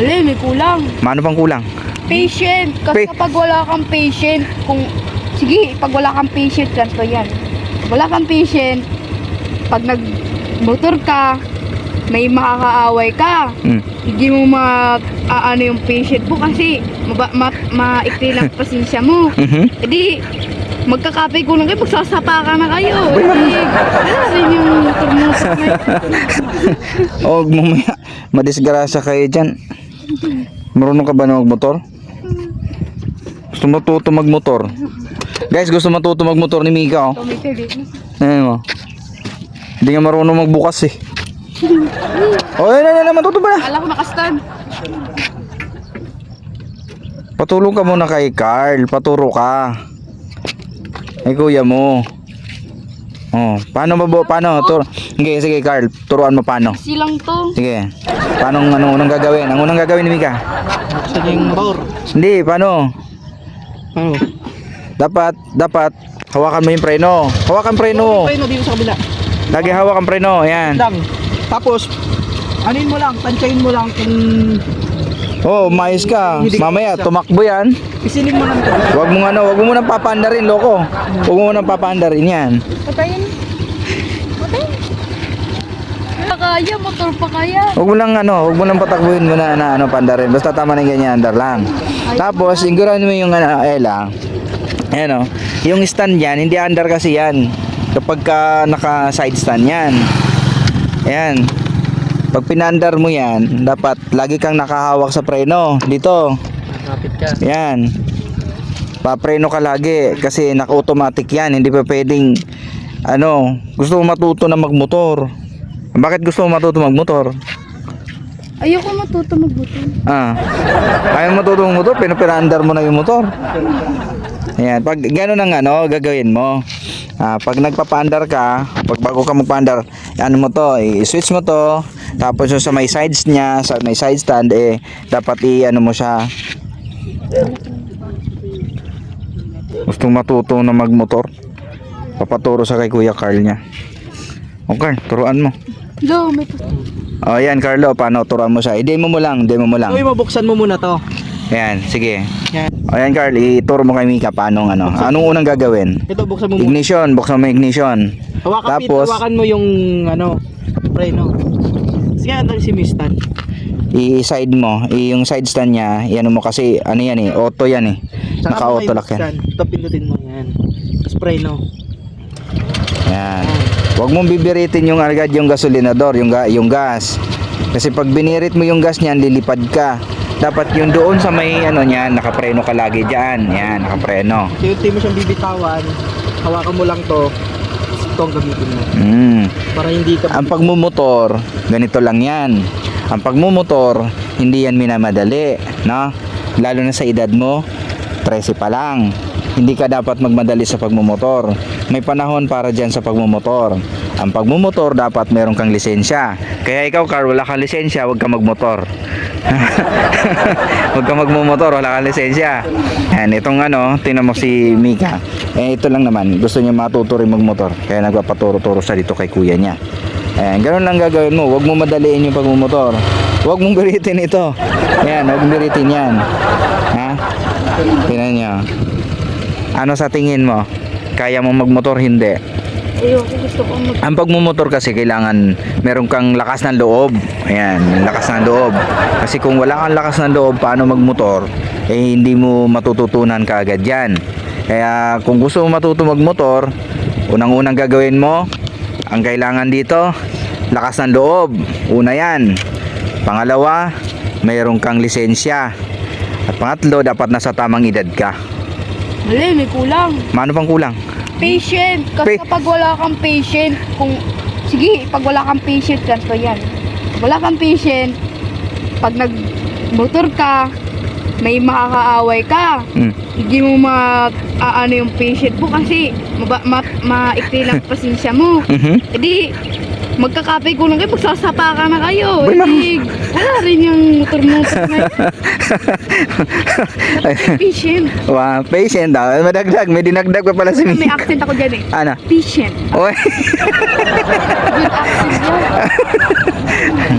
Mali, may kulang. Mano pang kulang? Patient. Kasi kapag wala kang patient, sige, pag wala kang patient, ganito yan. Wala kang patient, pag nagmotor ka, may makakaaway ka. Hindi mo ano yung patient mo kasi maikli lang pasensya mo. Hindi, magkakapay ko lang kayo, magsasapa ka na kayo. Hindi, wala rin yung motor mo. O, mamaya, madisgrasya kayo dyan. Marunong ka ba na magmotor? Gusto matuto magmotor? Guys, gusto matuto magmotor ni Mika, oh. Ayan mo. Hindi nga marunong magbukas eh. Oh, yan, matuto ba na? Alam ko nakastand. Patulong ka muna kay Carl. Paturo ka. Ay kuya mo. Oh, paano paano? Sige, Carl. Turuan mo paano. Silang to. Sige. Paano ano unang gagawin? Ang unang gagawin ni Mika? Buksan yung motor. Hindi, paano? Ano? Dapat hawakan mo yung preno. Hawakan preno. Preno dito sa kabila. Lagi hawak ang preno, ayan. Lang. Tapos, anin mo lang, tansyahin mo lang kung Oh, mais ka. Mamaya tumakbo yan. pisilin mo lang ito. Wag mo nang papaandarin, loko. Wag mo nang papaandarin yan. Patayin. Patayin. Kaya, motor pa kaya. Wag mo nang patakbuhin mo na pandarin. Basta tama na yung ganyan, andar lang. Tapos, siguran mo yung Ella. Ayan o. Yung stand yan, hindi andar kasi yan. Kapag naka side stand yan. Ayan. Pag pinandar mo yan, dapat lagi kang nakahawak sa preno. Dito. Kapit ka. Ayan. Papreno ka lagi kasi naka-automatic yan. Hindi pa pwedeng gusto mo matuto na magmotor. Bakit gusto mo matuto magmotor? Ayoko matuto magbuto. Ayaw matuto magmotor, pinapirandar mo na yung motor. Ayan, pag gano'n ang gagawin mo. Pag nagpapaandar ka, pag bago ka magpaandar, mo to, i-switch mo to, tapos yung sa may sides niya, sa may side stand, dapat mo siya. Gustong matuto na magmotor, papaturo sa kay Kuya Carl niya. Okay, turuan mo. Lo, may O yan, Carlo, paano turuan mo siya? Demo mo lang. Uy, mabuksan mo muna to. Ayan, sige. Yan. O yan, Carl, ituro mo kay Mika paano anong unang gagawin? Ito, buksan mo muna. Ignition, buksan mo yung ignition. Hawakan mo yung preno. Sige, andun si Mistan. I-side mo, yung side stand niya, mo kasi auto yan Naka-auto lock yan. Ito, pindutin mo yan. Tapos preno. Yan. Huwag mong bibiritin yung agad yung gasolinador, yung gas. Kasi pag binirit mo yung gas niyan, lilipad ka. Dapat yung doon sa may niyan, nakapreno ka lagi diyan. Yan, nakapreno. Unti mo siyang bibitawan, hawakan mo lang to. Ito ang gamitin mo. Para hindi ka Ang pagmumotor, ganito lang yan. Ang pagmumotor, hindi yan minamadali, no? Lalo na sa edad mo, 13 pa lang. Hindi ka dapat magmadali sa pagmumotor. May panahon para dyan sa pagmumotor. Ang pagmumotor, dapat meron kang lisensya. Kaya ikaw, Carl, wala kang lisensya, huwag kang magmotor. Huwag kang magmumotor, wala kang lisensya. Yan, itong tingnan mo si Mika. Ito lang naman, gusto niya matuto rin magmotor. Kaya nagpapaturo-turo sa dito kay kuya niya. Ayan, ganun lang gagawin mo. Huwag mo madaliin yung pagmumotor. Huwag mong biritin ito. Ayan, huwag mong biritin yan. Ha? Tingnan niyo. Ano sa tingin mo? Kaya mo magmotor? Hindi. ayoko, gusto ko Ang pagmumotor kasi kailangan meron kang lakas ng loob. Ayan, lakas ng loob. Kasi kung wala kang lakas ng loob, paano magmotor? Hindi mo matututunan kaagad yan. Kaya kung gusto mo matuto magmotor, unang-unang gagawin mo, ang kailangan dito, lakas ng loob. Una yan. Pangalawa, mayroon kang lisensya. At pangatlo, dapat nasa tamang edad ka. Mali, may kulang. Mano pang kulang? Patient. Kasi kapag wala kang patient, sige, pag wala kang patient, ganito yan. Wala kang patient, pag nagmotor ka, may makakaaway ka. Hindi mo ano yung patient mo kasi maikli lang pasensya mo. Hindi, Magkakape ko lang kayo, magsasapa ka na kayo. Boy, ma'am. Wala rin yung motor-motor na yun. Patient. Wow, patient daw. Madagdag, may dinagdag pa pala si May Mika. accent ako dyan eh. Ano? Patient. Oy. Good accent yun.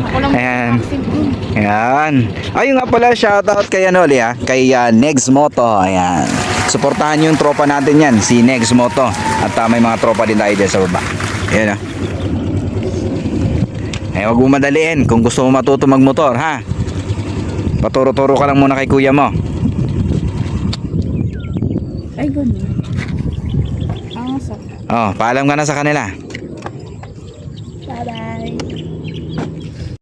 Ako lang Ayan. accent yun. Ayan. Ayun nga pala, shoutout kay Anoli kay Negs Moto. Ayan. Suportahan yung tropa natin yan, si Negs Moto. At may mga tropa din tayo dyan sa baba. Ayan huwag mo madaliin kung gusto mo matuto magmotor, ha? Paturo-turo ka lang muna kay kuya mo. Ay, ganun. Ah, sa. Oh, paalam ka na sa kanila. Bye-bye.